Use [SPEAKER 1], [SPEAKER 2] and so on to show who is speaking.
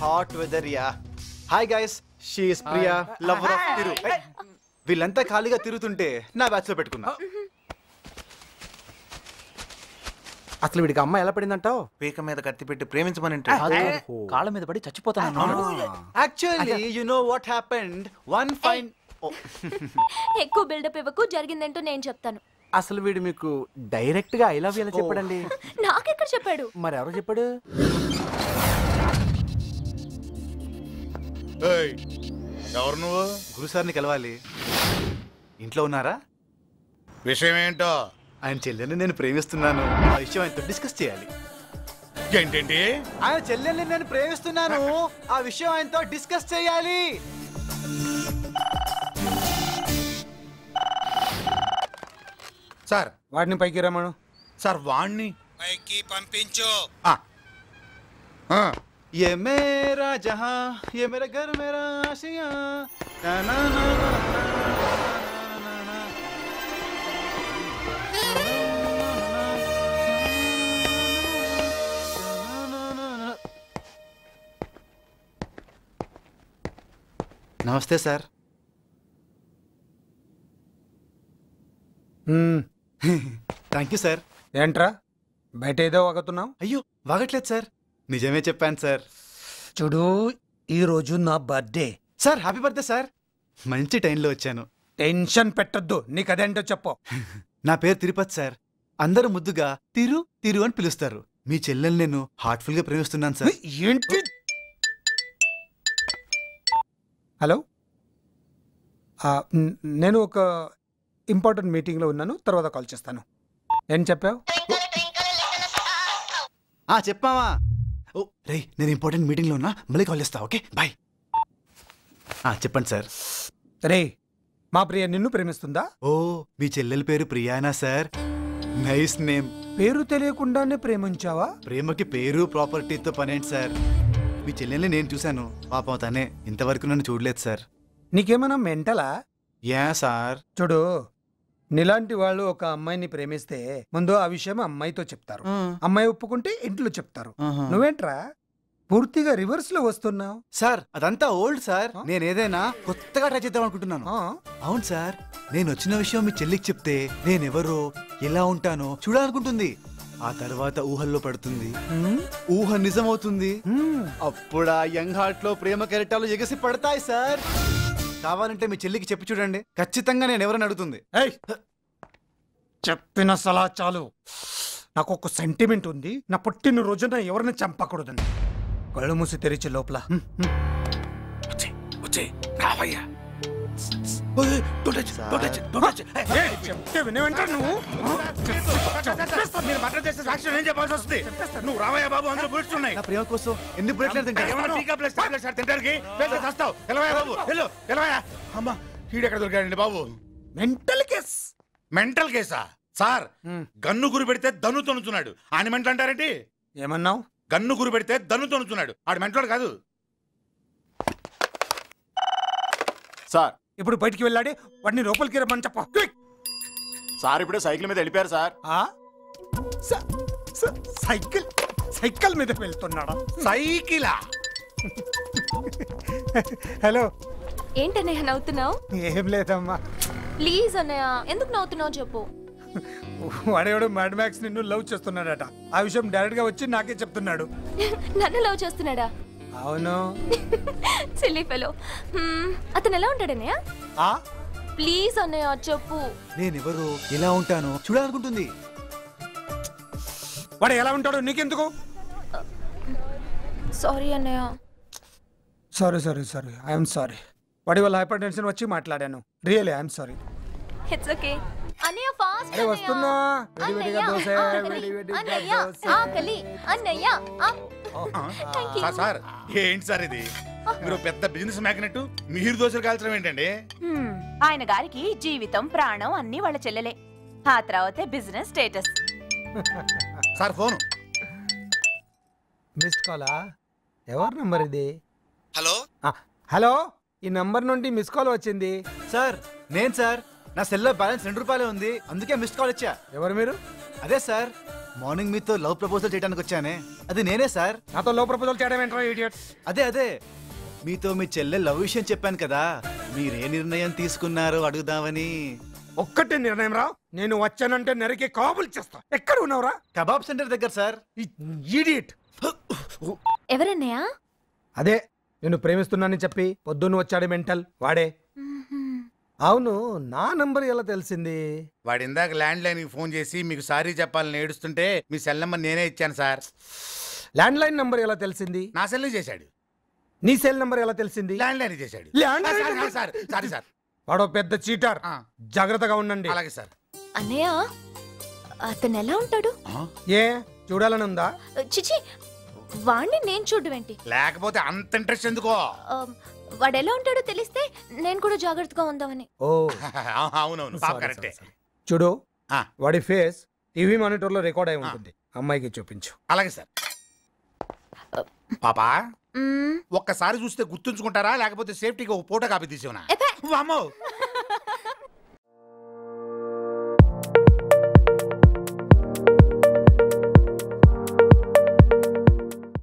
[SPEAKER 1] Hot weather yeah. Hi guys, she is Priya, lover of Thiru. వీళ్ళంతా ఖాళీగా తిరుగుతుంటే నా బ్యాచ్ లో పెట్టుకున్నా.
[SPEAKER 2] అసలు వీడికి అమ్మాయి ఎలా పడిందంటావు?
[SPEAKER 3] పీక మీద కత్తి పెట్టి ప్రేమించమని
[SPEAKER 4] కాళ్ళ మీద పడి చచ్చిపోతాను.
[SPEAKER 1] Actually you know what happened. One fine
[SPEAKER 5] ఎక్కువ బిల్డప్ ఇవ్వకు, జరిగిందేంటో నేను చెప్తాను.
[SPEAKER 2] అసలు వీడు మీకు డైరెక్ట్ గా ఐ లవ్ యూ ఎలా చెప్పాడండి?
[SPEAKER 5] నాకెక్కడ చెప్పాడు?
[SPEAKER 2] మరి ఎవరు చెప్పాడు?
[SPEAKER 6] ఎవరు నువ్వు?
[SPEAKER 1] గురుసార్ని కలవాలి. ఇంట్లో ఉన్నారా?
[SPEAKER 6] విషయం ఏంటో?
[SPEAKER 1] ఆయన చెల్లెల్ని నేను ప్రేమిస్తున్నాను, ఆ విషయం ఆయనతో డిస్కస్ చేయాలి.
[SPEAKER 6] ఏంటండి?
[SPEAKER 1] ఆయన చెల్లెల్ని నేను ప్రేమిస్తున్నాను, ఆ విషయం ఆయనతో డిస్కస్ చేయాలి.
[SPEAKER 6] సార్
[SPEAKER 2] వాడిని పైకి రమ్మను.
[SPEAKER 6] సార్ వాణ్ణి పైకి పంపించు.
[SPEAKER 1] ये मेरा जहां, ये मेरा घर, मेरा आशिया. ना ना ना ना ना. నమస్తే సార్. Thank you sir.
[SPEAKER 2] ఏంట్రా బయట ఏదో వాగుతున్నావు?
[SPEAKER 1] అయ్యో వాగట్లేదు సార్, నిజమే చెప్పాను సార్.
[SPEAKER 2] చూడు, ఈ రోజు నా birthday.
[SPEAKER 1] Sir happy birthday sir. మంచి టైంలో వచ్చాను.
[SPEAKER 2] టెన్షన్ పెట్టొద్దు, నీకు అదేంటో చెప్పు.
[SPEAKER 1] నా పేరు తిరుపతి సార్. అందరూ ముద్దుగా తిరు తిరు అని పిలుస్తారు. మీ చెల్లెల్ని నేను హార్ట్ఫుల్ గా ప్రేమిస్తున్నాను సార్.
[SPEAKER 2] ఏంటి? హలో, నేను ఒక ఇంపార్టెంట్ మీటింగ్లో ఉన్నాను, తర్వాత కాల్ చేస్తాను. ఏం చెప్పావు?
[SPEAKER 1] చెప్పావా? ఓ రే, నేను ఇంపార్టెంట్ మీటింగ్లో ఉన్నా, మళ్ళీ కాల్ చేస్తా. Okay bye. చెప్పండి సార్.
[SPEAKER 2] రే, మా ప్రియ నిన్ను ప్రేమిస్తుందా?
[SPEAKER 1] ఓ, మీ చెల్లెల పేరు ప్రియానా సార్? Nice name.
[SPEAKER 2] పేరు తెలియకుండానే ప్రేమించావా?
[SPEAKER 1] ప్రేమకి పేరు ప్రాపర్టీతో పనేంటి సార్? మీ చెల్లెల్ని నేను చూశాను, పాపం తనే ఇంతవరకు నన్ను చూడలేదు సార్.
[SPEAKER 2] నీకేమన్నా మెంటలా?
[SPEAKER 1] Yeah sir.
[SPEAKER 2] చూడు, నీలాంటి వాళ్ళు ఒక అమ్మాయిని ప్రేమిస్తే ముందు ఆ విషయం అమ్మాయితో చెప్తారు, అమ్మాయి ఒప్పుకుంటే ఇంట్లో చెప్తారు. నువ్వేంట్రా పూర్తిగా రివర్స్ లో వస్తున్నావు?
[SPEAKER 1] సార్ అదంతా ఓల్డ్ సార్, నేను ఏదైనా కొత్తగా ట్రై చేద్దాం అనుకుంటున్నాను. అవును సార్, నేను వచ్చిన విషయం మీ చెల్లికి చెప్తే నేనెవరో ఎలా ఉంటానో చూడాలనుకుంటుంది. ఆ తర్వాత ఊహల్లో పడుతుంది, ఊహ నిజమవుతుంది. అప్పుడు ఆ యంగ్ హార్ట్ లో ప్రేమ కెరటాలు ఎగసి పడతాయి సార్. కావాలంటే మీ చెల్లికి చెప్పి చూడండి, ఖచ్చితంగా నేను ఎవరని అడుగుతుంది.
[SPEAKER 2] చెప్పిన సలా చాలు. నాకు ఒక సెంటిమెంట్ ఉంది, నా పుట్టిన రోజున ఎవరిని చంపకూడదని. కళ్ళు మూసి తెరిచే లోపల చెప్తే వినేవంటా నువ్వు?
[SPEAKER 6] నువ్వు రావయ్యా బాబు, అందులో బుల్లెట్స్ ఉన్నాయి.
[SPEAKER 1] నా ప్రేమ కోసం ఎన్ని బుల్లెట్లు
[SPEAKER 6] తింటానికి అమ్మా, హీడెక్కడ దొరికాడండి బాబు?
[SPEAKER 2] Mental case.
[SPEAKER 6] మెంటల్ కేసా సార్? గన్ను గురి పెడితే దన్ను తొనుచున్నాడు, ఆయన మెంటల్ అంటారేంటి?
[SPEAKER 2] ఏమన్నావు?
[SPEAKER 6] గన్ను గురి పెడితే దన్ను తొనుచున్నాడు, ఆడు మెంటల్ కాదు
[SPEAKER 7] సార్.
[SPEAKER 2] ఇప్పుడు బయటికి వెళ్ళాడి, వాడిని లోపలికి రమ్మని చెప్ప.
[SPEAKER 7] సార్ ఇప్పుడే సైకిల్ మీద వెళ్ళిపోయారు సార్.
[SPEAKER 2] సైకిల్ సైకిల్ మీద వెళ్తున్నాడా?
[SPEAKER 6] సైకిలా?
[SPEAKER 2] హలో.
[SPEAKER 5] ఏంటన్నయ్య నవ్వుతున్నావు?
[SPEAKER 2] ఏం లేదమ్మా.
[SPEAKER 5] ప్లీజ్ అన్నయ్య, ఎందుకు నవ్వుతున్నావు చెప్పు.
[SPEAKER 2] వాడేవాడు మ్యాడ్ మ్యాక్స్ నిన్ను లవ్ చేస్తున్నాడట. ఆ విషయం డైరెక్ట్ గా వచ్చి నాకే చెప్తున్నాడు.
[SPEAKER 5] నన్ను లవ్ చేస్తున్నాడా?
[SPEAKER 2] అవును.
[SPEAKER 5] Silly fellow. అతను ఎలా ఉంటాడన్నయ్య? ప్లీజ్ అన్నయ్య చెప్పు.
[SPEAKER 1] నేనెవరో ఎలా ఉంటానో చూడాలనుకుంటుంది.
[SPEAKER 2] వాడు ఎలా ఉంటాడో నీకెందుకు?
[SPEAKER 5] సారీ అన్నయ్య.
[SPEAKER 2] Sorry I'm sorry. వాడి వల్ల హైపర్ టెన్షన్ వచ్చి మాట్లాడాను. Really I'm sorry.
[SPEAKER 5] It's okay. అన్నయ్య ఫాస్ట్
[SPEAKER 2] అరే వస్తున్నా. వేడివేడిగా దోశ, వేడివేడిగా దోశ.
[SPEAKER 5] ఆకలి అన్నయ్య.
[SPEAKER 6] సార్ సార్ ఏంటి సార్ ఇది? మీరు పెద్ద బిజినెస్ మ్యాగ్నెట్, మీరు దోశలు కాల్చడం ఏంటండి?
[SPEAKER 8] ఆయన గారికి జీవితం ప్రాణం అన్ని వాళ్ళ చెల్లెలే. ఆ తర్వాతే business status.
[SPEAKER 6] Sir phone.
[SPEAKER 2] Missed కాలా? ఎవరి నంబర్ ఇది?
[SPEAKER 1] హలో
[SPEAKER 2] హలో, ఈ నంబర్ నుండి మిస్ కాల్ వచ్చింది.
[SPEAKER 1] సార్ నేను సార్, నా సెల్లో బ్యాలెన్స్ 2 రూపాయలే ఉంది, అందుకే మిస్డ్ కాల్ ఇచ్చా.
[SPEAKER 2] ఎవరు మీరు?
[SPEAKER 1] అదే సార్, మార్నింగ్ మీతో లవ్ ప్రపోజల్ చేయడానికి వచ్చానే, అది నేనే సార్.
[SPEAKER 2] నాతో లో ప్రపోజల్ చేయడం ఏంట్రా ఇడియట్?
[SPEAKER 1] అదే మీతో మీ చెల్లె లవ్ విషయం చెప్పాను కదా, మీరే నిర్ణయం తీసుకున్నారో అడుగుదామని.
[SPEAKER 2] ఒక్కటే నిర్ణయం రా, నేను వచ్చానంటే నరికి కాబుల్ చేస్తా. ఎక్కడ ఉన్నావురా?
[SPEAKER 1] కబాబ్ సెంటర్ దగ్గర సార్.
[SPEAKER 2] ఇడియట్.
[SPEAKER 5] ఎవరన్నయ్య?
[SPEAKER 2] అదే నేను ప్రేమిస్తున్నానని చెప్పి పొద్దున్న వచ్చాడు మెంటల్ వాడే. అవును, నా నంబర్ ఎలా తెలిసింది?
[SPEAKER 6] వాడు ఇందాక ల్యాండ్ లైన్ ఫోన్ చేసి మీకు సారీ చెప్పాలని ఏడుస్తుంటే మీ సెల్ నెంబర్ నేనే ఇచ్చాను సార్.
[SPEAKER 2] ల్యాండ్ లైన్ నంబర్ ఎలా తెలిసింది?
[SPEAKER 6] నా సెల్ చేశాడు.
[SPEAKER 2] నీ సెల్ నంబర్ ఎలా తెలిసింది?
[SPEAKER 6] ల్యాండ్ లైన్ చేశాడు. Sir sorry sir.
[SPEAKER 2] వాడో పెద్ద చీటర్, జాగ్రత్తగా ఉండండి.
[SPEAKER 6] అలాగే సార్.
[SPEAKER 5] అన్నయ్య అతను ఎలా ఉంటాడు?
[SPEAKER 2] ఏ చూడాలని ఉందా?
[SPEAKER 5] చిచి, వాణ్ణి నేను చూడడం ఏంటి?
[SPEAKER 6] లేకపోతే అంత ఇంట్రెస్ట్ ఎందుకో?
[SPEAKER 5] వాడు ఎలా ఉంటాడో తెలిస్తే నేను కూడా జాగ్రత్తగా ఉందామని.
[SPEAKER 2] ఓ
[SPEAKER 6] అవునవును కరెక్టే.
[SPEAKER 2] చూడు,
[SPEAKER 6] ఆ.
[SPEAKER 2] వాడి ఫేస్ టీవీ మానిటర్ లో రికార్డ్ అయి ఉంటుంది. అమ్మాయికి చూపించు.
[SPEAKER 6] అలాగే సార్. పాపా
[SPEAKER 5] మ్మ్.
[SPEAKER 6] ఒక్కసారి చూస్తే గుర్తుంచుకుంటారా, లేకపోతే సేఫ్టీగా ఒక ఫోటో కాపీ తీసేవనా?
[SPEAKER 5] ఎపే.
[SPEAKER 6] అమ్మో